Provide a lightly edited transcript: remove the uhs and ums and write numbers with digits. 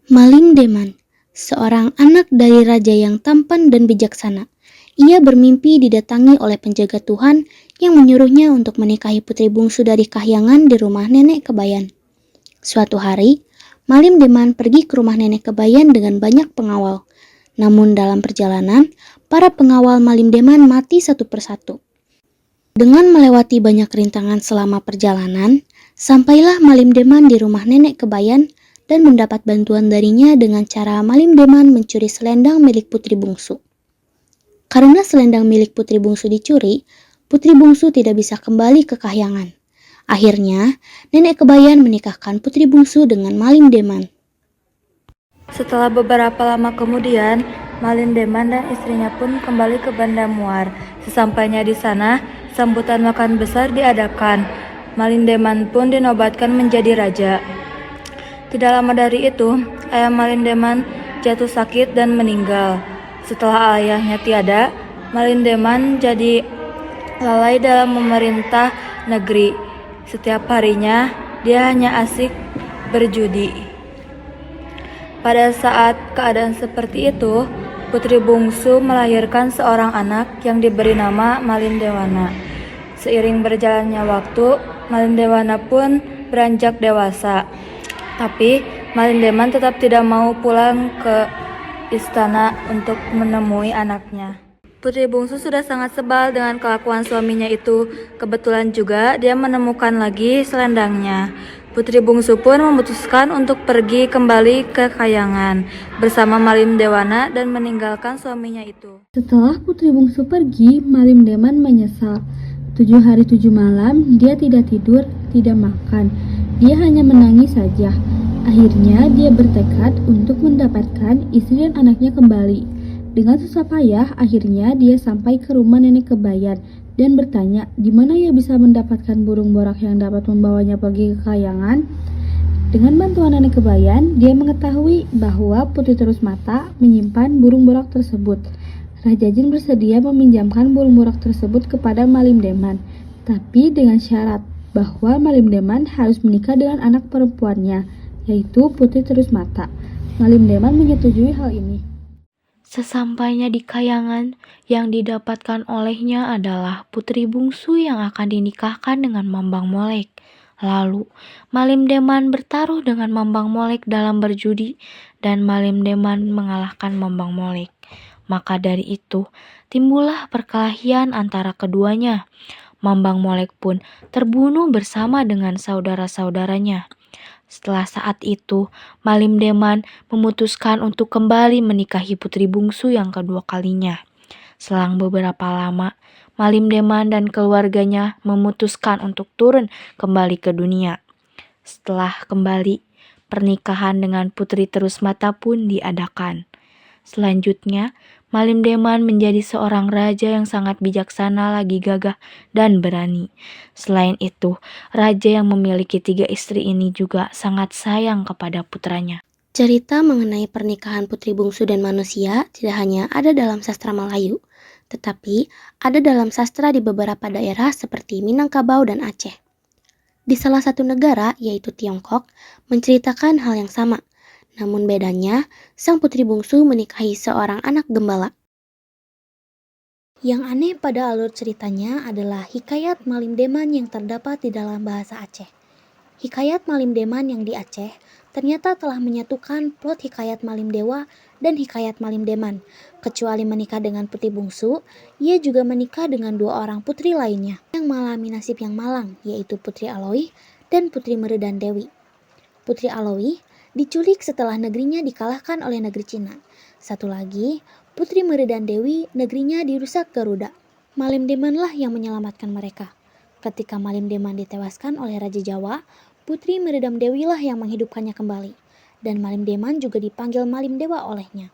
Malim Deman, seorang anak dari raja yang tampan dan bijaksana. Ia bermimpi didatangi oleh penjaga Tuhan yang menyuruhnya untuk menikahi putri bungsu dari kahyangan di rumah nenek Kebayan. Suatu hari, Malim Deman pergi ke rumah nenek Kebayan dengan banyak pengawal. Namun dalam perjalanan, para pengawal Malim Deman mati satu persatu. Dengan melewati banyak rintangan selama perjalanan, sampailah Malim Deman di rumah nenek Kebayan dan mendapat bantuan darinya dengan cara Malim Deman mencuri selendang milik putri bungsu. Karena selendang milik putri bungsu dicuri, putri bungsu tidak bisa kembali ke kahyangan. Akhirnya, nenek Kebayan menikahkan putri bungsu dengan Malim Deman. Setelah beberapa lama kemudian, Malim Deman dan istrinya pun kembali ke Banda Muar. Sesampainya di sana, sambutan makan besar diadakan. Malim Deman pun dinobatkan menjadi raja. Tidak lama dari itu, ayah Malim Deman jatuh sakit dan meninggal. Setelah ayahnya tiada, Malim Deman jadi lalai dalam memerintah negeri. Setiap harinya, dia hanya asik berjudi. Pada saat keadaan seperti itu, putri bungsu melahirkan seorang anak yang diberi nama Malim Dewana. Seiring berjalannya waktu, Malim Dewana pun beranjak dewasa. Tapi Malim Deman tetap tidak mau pulang ke istana untuk menemui anaknya. Putri bungsu sudah sangat sebal dengan kelakuan suaminya itu. Kebetulan juga dia menemukan lagi selendangnya. Putri bungsu pun memutuskan untuk pergi kembali ke kahyangan bersama Malim Dewana dan meninggalkan suaminya itu. Setelah putri bungsu pergi, Malim Deman menyesal. 7 hari 7 malam, dia tidak tidur, tidak makan. Dia hanya menangis saja. Akhirnya dia bertekad untuk mendapatkan istri dan anaknya kembali. Dengan susah payah, akhirnya dia sampai ke rumah nenek Kebayan dan bertanya di mana ia bisa mendapatkan burung borak yang dapat membawanya pergi ke kahyangan. Dengan bantuan nenek Kebayan, dia mengetahui bahwa Putri Terus Mata menyimpan burung borak tersebut. Raja Jin bersedia meminjamkan burung borak tersebut kepada Malim Deman, tapi dengan syarat bahwa Malim Deman harus menikah dengan anak perempuannya, yaitu Putri Terus Mata. Malim Deman menyetujui hal ini. Sesampainya di kahyangan, yang didapatkan olehnya adalah putri bungsu yang akan dinikahkan dengan Mambang Molek. Lalu, Malim Deman bertaruh dengan Mambang Molek dalam berjudi, dan Malim Deman mengalahkan Mambang Molek. Maka dari itu, timbullah perkelahian antara keduanya. Mambang Molek pun terbunuh bersama dengan saudara-saudaranya. Setelah saat itu, Malim Deman memutuskan untuk kembali menikahi putri bungsu yang kedua kalinya. Selang beberapa lama, Malim Deman dan keluarganya memutuskan untuk turun kembali ke dunia. Setelah kembali, pernikahan dengan Putri Terus Mata pun diadakan. Selanjutnya, Malim Deman menjadi seorang raja yang sangat bijaksana, lagi gagah, dan berani. Selain itu, raja yang memiliki 3 istri ini juga sangat sayang kepada putranya. Cerita mengenai pernikahan putri bungsu dan manusia tidak hanya ada dalam sastra Melayu, tetapi ada dalam sastra di beberapa daerah seperti Minangkabau dan Aceh. Di salah satu negara, yaitu Tiongkok, menceritakan hal yang sama. Namun bedanya, sang putri bungsu menikahi seorang anak gembala. Yang aneh pada alur ceritanya adalah hikayat Malim Deman yang terdapat di dalam bahasa Aceh. Hikayat Malim Deman yang di Aceh ternyata telah menyatukan plot hikayat Malim Dewa dan hikayat Malim Deman. Kecuali menikah dengan putri bungsu, ia juga menikah dengan 2 orang putri lainnya yang mengalami nasib yang malang, yaitu Putri Aloih dan Putri Meredan Dewi. Putri Aloih diculik setelah negerinya dikalahkan oleh negeri Cina. Satu lagi, Putri Meredan Dewi, negerinya dirusak Garuda. Malim Demanlah yang menyelamatkan mereka. Ketika Malim Deman ditewaskan oleh Raja Jawa, Putri Meredam Dewi lah yang menghidupkannya kembali. Dan Malim Deman juga dipanggil Malim Dewa olehnya.